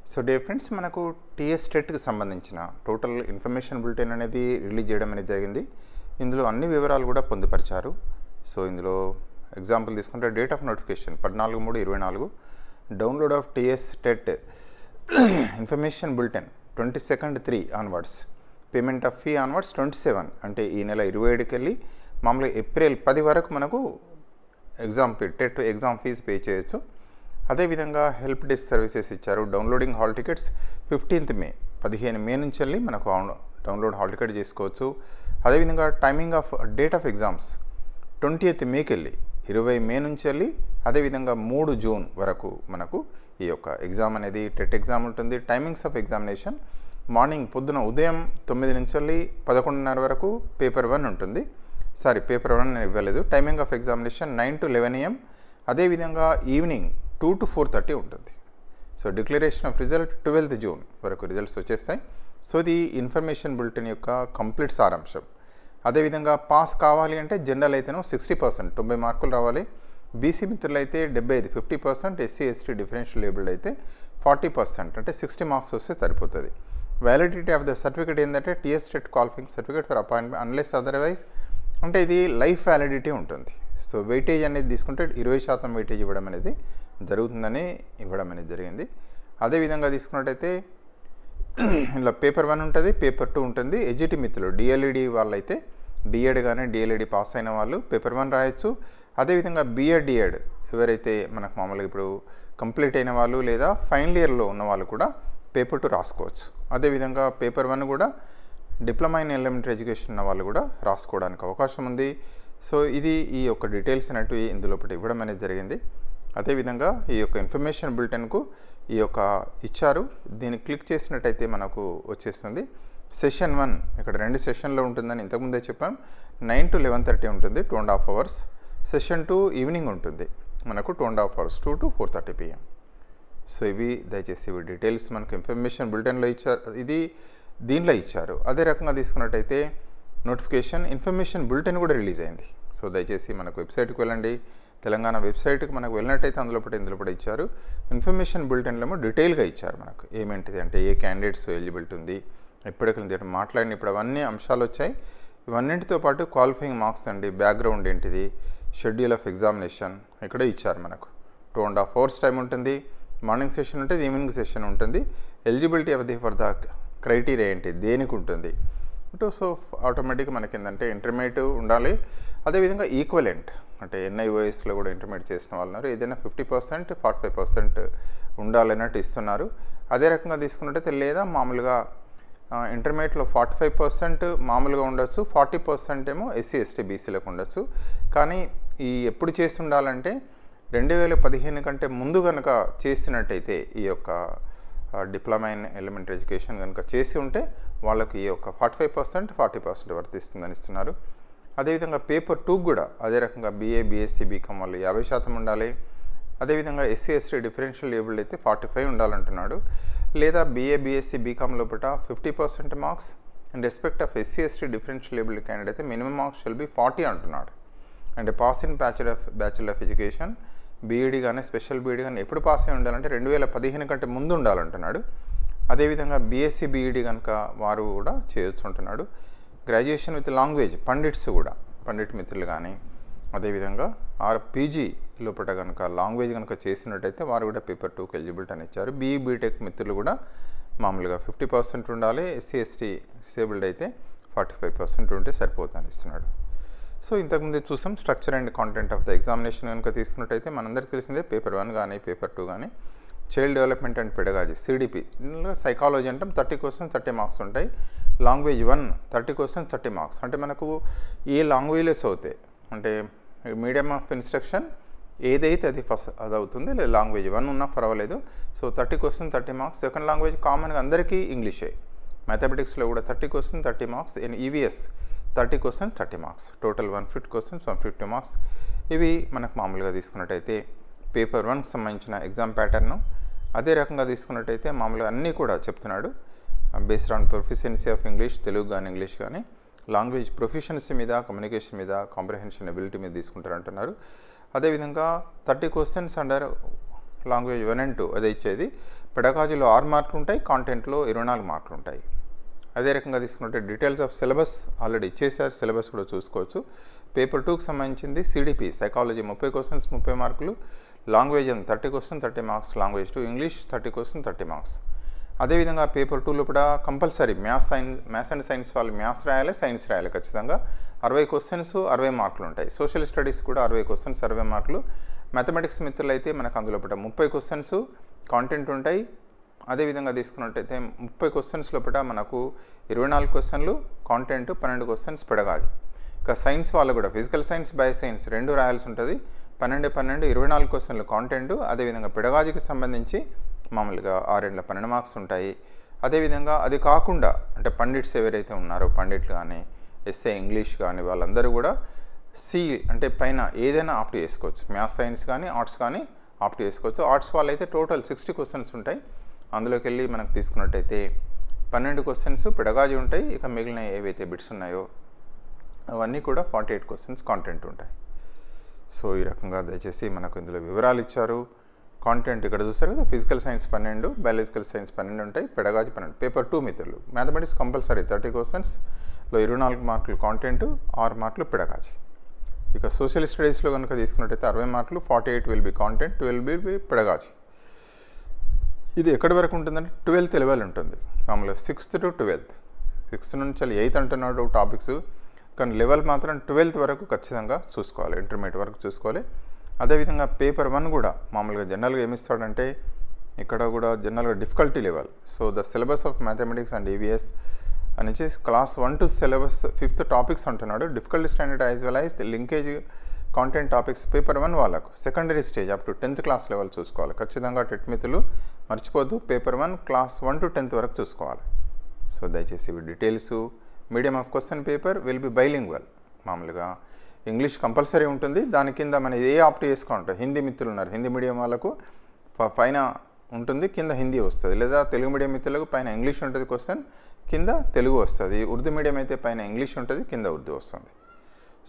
So dear friends, మనకు TS టెట్కి సంబంధించిన total information bulletin అనేది రిలీజ్ చేయడం అనేది జరిగింది. ఇందులో అన్ని వివరాలు కూడా పొందుపరిచారు. సో ఇందులో ఎగ్జాంపుల్ తీసుకుంటే date of notification 14/3/24, download of TS TET information bulletin 22/3 onwards, payment of fee onwards 27, అంటే ఈ నెల 27కి వెళ్ళి మామూలుగా ఏప్రిల్ 10 వరకు మనకు టెట్ ఎగ్జామ్ ఫీజు పే చేయొచ్చు. అదేవిధంగా హెల్ప్ డెస్క్ సర్వీసెస్ ఇచ్చారు. డౌన్లోడింగ్ హాల్ టికెట్స్ 15th మే 15 మే నుంచి వెళ్ళి మనకు డౌన్లోడ్ హాల్ టికెట్ చేసుకోవచ్చు. అదేవిధంగా timing of date of exams 20th మేకి వెళ్ళి 20 మే నుంచి వెళ్ళి అదేవిధంగా 3 జూన్ వరకు మనకు ఈ యొక్క ఎగ్జామ్ అనేది టెట్ ఎగ్జామ్ ఉంటుంది. టైమింగ్స్ ఆఫ్ ఎగ్జామినేషన్ మార్నింగ్ ఉదయం 9 నుంచి వెళ్ళి 11:30 వరకు పేపర్ 1 ఉంటుంది. పేపర్ 1 నేను ఇవ్వలేదు. Timing of examination 9 to 11 AM, అదేవిధంగా ఈవినింగ్ 2 to 4:30 ఉంటుంది. So declaration of result 12th June వరకు రిజల్ట్స్ వచ్చేస్తాయి. సో ఇది ఇన్ఫర్మేషన్ బులెటిన్ యొక్క కంప్లీట్ సారాంశం. అదేవిధంగా పాస్ కావాలి అంటే జనరల్ అయితేనో 60%, 90 మార్కులు రావాలి. బీసీ మిత్రులు అయితే 75, 50%, ఎస్సీ ఎస్టీ డిఫరెన్షియల్ ఏబుల్డ్ అయితే 40%, అంటే 60 మార్క్స్ వస్తే సరిపోతుంది. వ్యాలిడిటీ ఆఫ్ ద సర్టిఫికేట్ ఏంటంటే TS TET qualifying certificate for appointment unless otherwise, అంటే ఇది లైఫ్ వ్యాలిడిటీ ఉంటుంది. సో వెయిటేజ్ అనేది తీసుకుంటే 20% వెయిటేజ్ ఇవ్వడం అనేది జరుగుతుందని ఇవ్వడం అనేది జరిగింది. అదేవిధంగా తీసుకున్నట్టయితే ఇలా పేపర్ 1 ఉంటుంది, పేపర్ 2 ఉంటుంది. ఎడ్జిటి మిత్రులు డిఎల్ఈడి వాళ్ళైతే డిఎడ్ కానీ డిఎల్ఈడి పాస్ అయిన వాళ్ళు పేపర్ 1 రాయొచ్చు. అదేవిధంగా బిఎడ్ డిఎడ్ ఎవరైతే మనకు మామూలుగా ఇప్పుడు కంప్లీట్ అయిన వాళ్ళు లేదా ఫైనల్ ఇయర్లో ఉన్న వాళ్ళు కూడా పేపర్ 2 రాసుకోవచ్చు. అదేవిధంగా పేపర్ 1 కూడా డిప్లొమా ఇన్ ఎలిమెంటరీ ఎడ్యుకేషన్ ఉన్న వాళ్ళు కూడా రాసుకోవడానికి అవకాశం ఉంది. సో ఇది ఈ యొక్క డీటెయిల్స్ అనేటివి ఇందులో ఇవ్వడం అనేది జరిగింది. అదేవిధంగా ఈ యొక్క ఇన్ఫర్మేషన్ బులెటిన్కు ఈ యొక్క ఇచ్చారు. దీన్ని క్లిక్ చేసినట్టయితే మనకు వచ్చేస్తుంది. సెషన్ 1 ఇక్కడ 2 సెషన్లో ఉంటుందని ఇంతకుముందే చెప్పాం. 9 to 11:30 ఉంటుంది, 2.5 hours. సెషన్ 2 ఈవినింగ్ ఉంటుంది మనకు 2.5 hours, 2 to 4:30 PM. సో ఇవి దయచేసి ఇవి డీటెయిల్స్ మనకు ఇన్ఫర్మేషన్ బులెటిన్లో ఇచ్చారు, ఇది దీనిలో ఇచ్చారు. అదే రకంగా తీసుకున్నట్టయితే నోటిఫికేషన్ ఇన్ఫర్మేషన్ బులెటిన్ కూడా రిలీజ్ అయింది. సో దయచేసి మనకు వెబ్సైట్కి వెళ్ళండి. తెలంగాణ వెబ్సైట్కి మనకు వెళ్ళినట్టయితే ఇందులో ఇచ్చారు. ఇన్ఫర్మేషన్ బులెటిన్లో డీటెయిల్గా ఇచ్చారు మనకు ఏమేంటిది అంటే ఏ క్యాండిడేట్స్ ఎలిజిబిలిటీ ఉంది, ఎప్పటికీ మాట్లాడిన ఇప్పుడు అవన్నీ అంశాలు వచ్చాయి. ఇవన్నింటితో పాటు క్వాలిఫైయింగ్ మార్క్స్ అండి, బ్యాక్గ్రౌండ్ ఏంటిది, షెడ్యూల్ ఆఫ్ ఎగ్జామినేషన్ ఇక్కడ ఇచ్చారు. మనకు 2.5 hours టైం ఉంటుంది. మార్నింగ్ సెషన్ ఉంటుంది, ఈవినింగ్ సెషన్ ఉంటుంది. Eligibility Awadhi for the criteria ఏంటి, దేనికి ఉంటుంది. సో ఆటోమేటిక్గా మనకి ఏంటంటే ఇంటర్మీడియట్ ఉండాలి. అదేవిధంగా ఈక్వలెంట్ అంటే ఎన్ఐఓఎస్లో కూడా ఇంటర్మీడియట్ చేసిన వాళ్ళు ఉన్నారు. ఏదైనా 50%, 45% ఉండాలన్నట్టు ఇస్తున్నారు. అదే రకంగా తీసుకున్నట్టయితే లేదా మామూలుగా ఇంటర్మీడియట్లో 45% మామూలుగా ఉండొచ్చు, 40% ఏమో ఎస్సీ ఎస్టీ బీసీలకు ఉండొచ్చు. కానీ ఈ ఎప్పుడు చేసి ఉండాలంటే 2015 కంటే ముందు కనుక చేసినట్టయితే ఈ యొక్క డిప్లొమా ఇన్ ఎలిమెంటరీ ఎడ్యుకేషన్ కనుక చేసి ఉంటే వాళ్ళకి ఈ యొక్క 45%, 40% వర్తిస్తుందని ఇస్తున్నారు. అదేవిధంగా పేపర్ 2 కూడా అదే రకంగా బీఏ, బీఎస్సీ, బీకామ్ వాళ్ళు 50% ఉండాలి. అదేవిధంగా ఎస్సీ ఎస్టీ డిఫరెన్షియల్ ఏబుల్డ్ అయితే 45 ఉండాలంటున్నాడు. లేదా బీఏ, బీఎస్సీ, బీకామ్ లోపల 50% marks and respect of SC ST differential abled candidate అయితే మినిమం మార్క్స్ షెల్ బి 40 అంటున్నాడు. అంటే pass in bachelor of education, BEd కానీ స్పెషల్ బీఈడీ కానీ ఎప్పుడు పాస్ అయి ఉండాలంటే 2015 కంటే ముందు ఉండాలంటున్నాడు. అదేవిధంగా బీఎస్సీ, బీఈడీ కనుక వారు కూడా చేయొచ్చు అంటున్నాడు. గ్రాడ్యుయేషన్ విత్ లాంగ్వేజ్ పండిట్ మిత్రులు కానీ అదేవిధంగా పీజీ లోపల కనుక లాంగ్వేజ్ కనుక చేసినట్టయితే వారు కూడా పేపర్ 2కి ఎలిజిబిలిటీ అని ఇచ్చారు. బీఈ, బీటెక్ మిత్రులు కూడా మామూలుగా 50% ఉండాలి. ఎస్సీ ఎస్టీ డిసేబుల్డ్ అయితే 45% ఉంటే సరిపోతుందని ఇస్తున్నాడు. సో ఇంతకుముందే చూసాం structure and content of the examination కనుక తీసుకున్నట్టయితే మనందరికీ తెలిసిందే పేపర్ 1 కానీ పేపర్ 2 కానీ child development and pedagogy CDP, ఇందులో సైకాలజీ అంటాం 30 questions 30 marks ఉంటాయి. లాంగ్వేజ్ 1 30 questions 30 marks, అంటే మనకు ఏ లాంగ్వేజ్లో చదివితే అంటే మీడియం ఆఫ్ ఇన్స్ట్రక్షన్ ఏదైతే అది అవుతుంది. లేదా లాంగ్వేజ్ 1 ఉన్నా పర్వాలేదు. So 30 questions 30 marks. Second language కామన్గా అందరికీ ఇంగ్లీషే. మ్యాథమెటిక్స్లో కూడా 30 questions 30 marks. In EVS 30 questions 30 marks. Total 150 questions 150 marks. ఇవి మనకు మామూలుగా తీసుకున్నట్టయితే పేపర్ 1కి సంబంధించిన ఎగ్జామ్ ప్యాటర్ను. అదే రకంగా తీసుకున్నట్టయితే మామూలుగా అన్నీ కూడా చెప్తున్నాడు. Based on proficiency of English, Telugu కానీ ఇంగ్లీష్ కానీ, లాంగ్వేజ్ ప్రొఫిషియన్సీ మీద, కమ్యూనికేషన్ మీద, కాంప్రహెన్షన్ ఎబిలిటీ మీద తీసుకుంటారంటున్నారు. అదేవిధంగా 30 questions అండర్ లాంగ్వేజ్ 1 and 2 అదే ఇచ్చేది. పెడగాజీలో 6 మార్కులు ఉంటాయి, కాంటెంట్లో 24 మార్కులు ఉంటాయి. అదే రకంగా తీసుకుంటే డీటెయిల్స్ ఆఫ్ సిలబస్ ఆల్రెడీ ఇచ్చేసారు, సిలబస్ కూడా చూసుకోవచ్చు. పేపర్ 2కి సంబంధించింది సిడిపి సైకాలజీ 30 క్వశ్చన్స్ 30 మార్కులు, language 30 question 30 marks, language 2 English 30 question 30 marks. అదేవిధంగా పేపర్ 2లో కూడా కంపల్సరీ మ్యాథ్స్ అండ్ సైన్స్ వాళ్ళు మ్యాథ్స్ రాయాలి, సైన్స్ రాయాలి ఖచ్చితంగా. 60 క్వశ్చన్స్ 60 మార్కులు ఉంటాయి. సోషల్ స్టడీస్ కూడా 60 క్వశ్చన్స్ 60 మార్కులు. మ్యాథమెటిక్స్ మిత్రులు అయితే మనకు అందులో 30 క్వశ్చన్స్ కాంటెంట్ ఉంటాయి. అదేవిధంగా తీసుకున్నట్టయితే 30 క్వశ్చన్స్ లోపల మనకు 24 క్వశ్చన్లు కాంటెంట్, 12 క్వశ్చన్స్ పెడగాలి. ఇక సైన్స్ వాళ్ళు కూడా ఫిజికల్ సైన్స్, బయో సైన్స్ 2 రాయాల్సి ఉంటుంది. 12 24 క్వశ్చన్లు కాంటెంట్. అదేవిధంగా పెడగాజీకి సంబంధించి మామూలుగా 6 12 మార్క్స్ ఉంటాయి. అదేవిధంగా అది కాకుండా అంటే పండిట్స్ ఎవరైతే ఉన్నారో పండిట్లు కానీ ఎస్ఏ ఇంగ్లీష్ కానీ వాళ్ళందరూ కూడా సి అంటే పైన ఏదైనా ఆప్ట్ చేసుకోవచ్చు. మ్యాథ్స్ సైన్స్ కానీ ఆర్ట్స్ కానీ ఆప్ట్ చేసుకోవచ్చు. ఆర్ట్స్ వాళ్ళు అయితే టోటల్ 60 క్వశ్చన్స్ ఉంటాయి. అందులోకి వెళ్ళి మనకు తీసుకున్నట్టయితే 12 క్వశ్చన్స్ పెడగాజీ ఉంటాయి. ఇక మిగిలిన ఏవైతే బిట్స్ ఉన్నాయో అవన్నీ కూడా 48 క్వశ్చన్స్ కాంటెంట్ ఉంటాయి. సో ఈ రకంగా దయచేసి మనకు ఇందులో వివరాలు ఇచ్చారు. కాంటెంట్ ఇక్కడ చూస్తారు కదా, ఫిజికల్ సైన్స్ 12, బయాలజికల్ సైన్స్ 12 ఉంటాయి, పెడగాజీ 12. పేపర్ 2 మిత్రులు మ్యాథమెటిక్స్ కంపల్సరీ 30 క్వశ్చన్స్లో 24 మార్కులు కాంటెంట్, 6 మార్కులు పెడగాజీ. ఇక సోషల్ స్టడీస్లో కనుక తీసుకున్నట్టయితే 60 మార్కులు, 48 will be content, 12 will be pedagogy. ఇది ఎక్కడి వరకు ఉంటుందంటే 12th లెవెల్ ఉంటుంది. మామూలుగా 6th to 12th, 6th నుంచి 8th అంటున్నాడు టాపిక్స్, కానీ లెవెల్ మాత్రం 12th వరకు ఖచ్చితంగా చూసుకోవాలి, ఇంటర్మీడియట్ వరకు చూసుకోవాలి. అదేవిధంగా పేపర్ 1 కూడా మామూలుగా జనరల్గా ఏమిస్తాడంటే ఇక్కడ కూడా జనరల్గా difficulty level. So the syllabus of mathematics and EVS అని class 1 to syllabus 5th topics అంటున్నాడు. Difficulty standard as well as linkage content topics paper 1 వాళ్ళకు secondary stage up to 10th class level చూసుకోవాలి ఖచ్చితంగా. టెట్ మిత్రులు మర్చిపోద్దు, paper 1 class 1 to 10th వరకు చూసుకోవాలి. So దయచేసి ఇవి details. Medium of question paper will be bilingual. మామూలుగా ఇంగ్లీష్ కంపల్సరీ ఉంటుంది. దాని కింద మనం ఏ ఆప్ట్ చేసుకుంటాం. హిందీ మిత్రులు ఉన్నారు, హిందీ మీడియం వాళ్ళకు పైన ఉంటుంది, కింద హిందీ వస్తుంది. లేదా తెలుగు మీడియం మిత్రులకు పైన ఇంగ్లీష్ ఉంటుంది క్వశ్చన్, కింద తెలుగు వస్తుంది. ఉర్దూ మీడియం అయితే పైన ఇంగ్లీష్ ఉంటుంది, కింద ఉర్దూ వస్తుంది.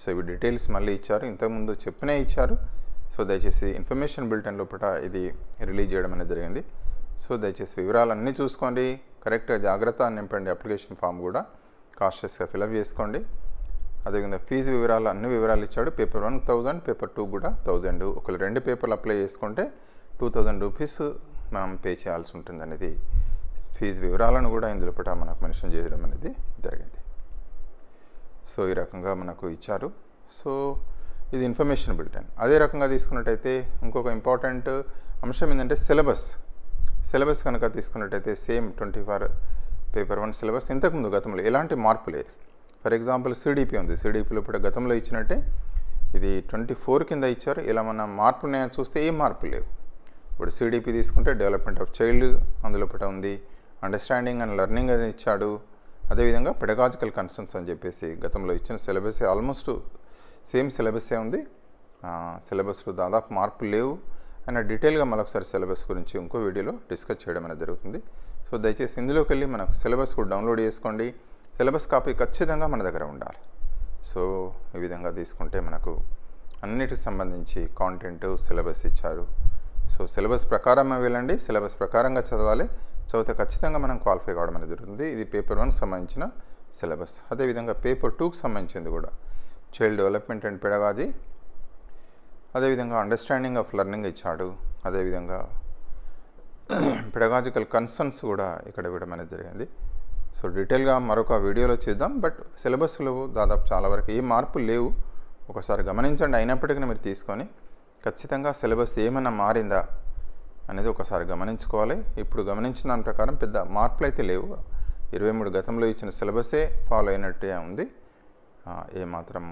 సో ఇవి డీటెయిల్స్ మళ్ళీ ఇచ్చారు, ఇంతకుముందు చెప్పినే ఇచ్చారు. సో దయచేసి ఇన్ఫర్మేషన్ బులెటిన్ లోపల ఇది రిలీజ్ చేయడం అనేది జరిగింది. సో దయచేసి వివరాలన్నీ చూసుకోండి, కరెక్ట్గా జాగ్రత్త నింపండి. అప్లికేషన్ ఫామ్ కూడా కాన్షియస్గా ఫిలప్ చేసుకోండి. అదేవిధంగా ఫీజు వివరాలు అన్ని వివరాలు ఇచ్చాడు. పేపర్ 1 1000, పేపర్ 2 కూడా 1000. ఒకవేళ 2 పేపర్లు అప్లై చేసుకుంటే 2000 రూపీస్ మనం పే చేయాల్సి ఉంటుంది అనేది ఫీజు వివరాలను కూడా ఇందులో పట మనకు మెన్షన్ చేయడం అనేది జరిగింది. సో ఈ రకంగా మనకు ఇచ్చారు. సో ఇది ఇన్ఫర్మేషన్ బులెటిన్. అదే రకంగా తీసుకున్నట్టయితే ఇంకొక ఇంపార్టెంట్ అంశం ఏంటంటే సిలబస్ కనుక తీసుకున్నట్టయితే సేమ్ 24 పేపర్ 1 సిలబస్ ఇంతకుముందు గతంలో ఎలాంటి మార్పు లేదు. ఫర్ ఎగ్జాంపుల్ సిడిపి ఉంది, సిడిపిలో ఇప్పుడు గతంలో ఇచ్చినట్టే ఇది 24 కింద ఇచ్చారు. ఇలా మన మార్పు ఉన్నాయని చూస్తే ఏం మార్పు లేవు. ఇప్పుడు సిడిపి తీసుకుంటే డెవలప్మెంట్ ఆఫ్ చైల్డ్ అందులో పట ఉంది, అండర్స్టాండింగ్ అండ్ లెర్నింగ్ అని ఇచ్చాడు. అదేవిధంగా పెడగాజికల్ కన్సర్న్స్ అని చెప్పేసి గతంలో ఇచ్చిన సిలబస్ ఆల్మోస్ట్ సేమ్ సిలబస్సే ఉంది. సిలబస్లో దాదాపు మార్పులు లేవు. అండ్ డీటెయిల్గా మరొకసారి సిలబస్ గురించి ఇంకో వీడియోలో డిస్కస్ చేయడం అనేది జరుగుతుంది. సో దయచేసి ఇందులోకి వెళ్ళి మనకు సిలబస్ కూడా డౌన్లోడ్ చేసుకోండి. సిలబస్ కాపీ ఖచ్చితంగా మన దగ్గర ఉండాలి. సో ఈ విధంగా తీసుకుంటే మనకు అన్నిటికి సంబంధించి కాంటెంట్ సిలబస్ ఇచ్చారు. సో సిలబస్ ప్రకారం వెళ్ళండి, సిలబస్ ప్రకారంగా చదవాలి. చదివితే ఖచ్చితంగా మనం క్వాలిఫై కావడం అనేది జరుగుతుంది. ఇది పేపర్ 1కి సంబంధించిన సిలబస్. అదేవిధంగా పేపర్ 2కి సంబంధించింది కూడా చైల్డ్ డెవలప్మెంట్ అండ్ పెడగాజీ, అదేవిధంగా అండర్స్టాండింగ్ ఆఫ్ లెర్నింగ్ ఇచ్చాడు. అదేవిధంగా పెడగాజికల్ కన్సర్న్స్ కూడా ఇక్కడ ఇవ్వడం అనేది జరిగింది. సో డీటెయిల్గా మరొక వీడియోలో చేద్దాం. బట్ సిలబస్లో దాదాపు చాలా వరకు ఏ మార్పులు లేవు. ఒకసారి గమనించండి. అయినప్పటికీ మీరు తీసుకొని ఖచ్చితంగా సిలబస్ ఏమైనా మారిందా అనేది ఒకసారి గమనించుకోవాలి. ఇప్పుడు గమనించిన దాని ప్రకారం పెద్ద మార్పులు అయితే లేవు. 23 గతంలో ఇచ్చిన సిలబసే ఫాలో అయినట్టే ఉంది. ఏమాత్రం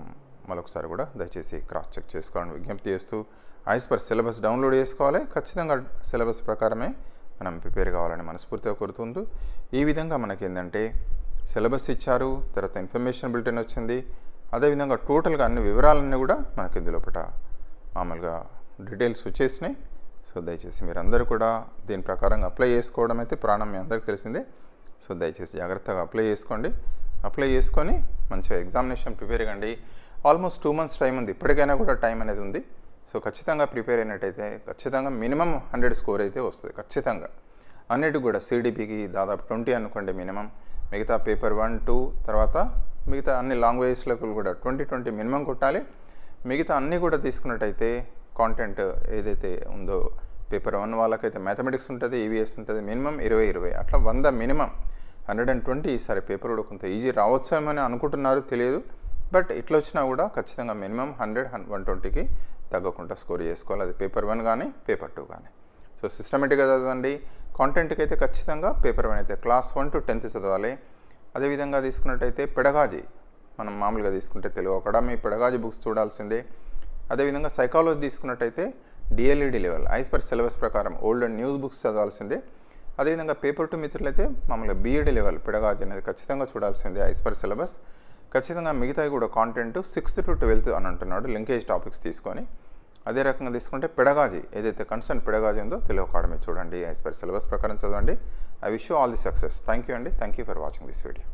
మరొకసారి కూడా దయచేసి క్రాస్ చెక్ చేసుకోవాలని విజ్ఞప్తి చేస్తూ యాజ్ పర్ సిలబస్ డౌన్లోడ్ చేసుకోవాలి. ఖచ్చితంగా సిలబస్ ప్రకారమే మనం ప్రిపేర్ కావాలని మనస్ఫూర్తిగా కోరుతుంది. ఈ విధంగా మనకి ఏంటంటే సిలబస్ ఇచ్చారు, తర్వాత ఇన్ఫర్మేషన్ బులెటిన్ వచ్చింది. అదేవిధంగా టోటల్గా అన్ని వివరాలన్నీ కూడా మనకి ఇందులోపట మామూలుగా డీటెయిల్స్ వచ్చేసినాయి. సో దయచేసి మీరందరూ కూడా దీని ప్రకారంగా అప్లై చేసుకోవడం అయితే ప్రాణం మీ అందరికీ తెలిసిందే. సో దయచేసి జాగ్రత్తగా అప్లై చేసుకోండి. అప్లై చేసుకొని మంచిగా ఎగ్జామినేషన్ ప్రిపేర్ కండి. ఆల్మోస్ట్ 2 months టైం ఉంది. ఇప్పటికైనా కూడా టైం అనేది ఉంది. సో ఖచ్చితంగా ప్రిపేర్ అయినట్టయితే ఖచ్చితంగా మినిమం 100 స్కోర్ అయితే వస్తుంది ఖచ్చితంగా. అన్నిటికి కూడా సిడిపికి దాదాపు 20 అనుకోండి మినిమం, మిగతా పేపర్ 1, 2 తర్వాత మిగతా అన్ని లాంగ్వేజెస్లకు కూడా 20 మినిమం కొట్టాలి. మిగతా అన్నీ కూడా తీసుకున్నట్టయితే కాంటెంట్ ఏదైతే ఉందో పేపర్ 1 వాళ్ళకైతే మ్యాథమెటిక్స్ ఉంటుంది, ఈవీఎస్ ఉంటుంది, మినిమం 20 అట్లా 100 మినిమం 120. ఈసారి పేపర్ కూడా కొంత ఈజీ రావచ్చేమని అనుకుంటున్నారు, తెలియదు. బట్ ఇట్లా వచ్చినా కూడా ఖచ్చితంగా మినిమం 100, 120కి తగ్గకుండా స్కోర్ చేసుకోవాలి. అది పేపర్ 1 కానీ పేపర్ 2 కానీ. సో సిస్టమేటిక్గా చదవండి. కాంటెంట్కి అయితే ఖచ్చితంగా పేపర్ 1 అయితే క్లాస్ 1 to 10th చదవాలి. అదేవిధంగా తీసుకున్నట్టయితే పెడగాజీ, మనం మామూలుగా తీసుకుంటే తెలుగు అకాడమీ పెడగాజీ బుక్స్ చూడాల్సిందే. అదేవిధంగా సైకాలజీ తీసుకున్నట్టయితే DLED level as per syllabus ప్రకారం ఓల్డ్ అండ్ న్యూస్ బుక్స్ చదవాల్సిందే. అదేవిధంగా పేపర్ 2 మిత్రులైతే మామూలుగా బీఈడి లెవెల్ పెడగాజీ అనేది ఖచ్చితంగా చూడాల్సిందే యాజ్ పర్ సిలబస్. ఖచ్చితంగా మిగతాయి కూడా కాంటెంట్ 6th to 12th అని అంటున్నాడు, లింకేజ్ టాపిక్స్ తీసుకొని. అదే రకంగా తీసుకుంటే పెడగాజీ ఏదైతే కన్సర్న్ పెడగాజీ ఉందో తెలుగు అకాడమీ చూడండి, యాజ్ పర్ సిలబస్ ప్రకారం చదవండి. I wish you all the success. Thank you అండి. Thank you for watching this video.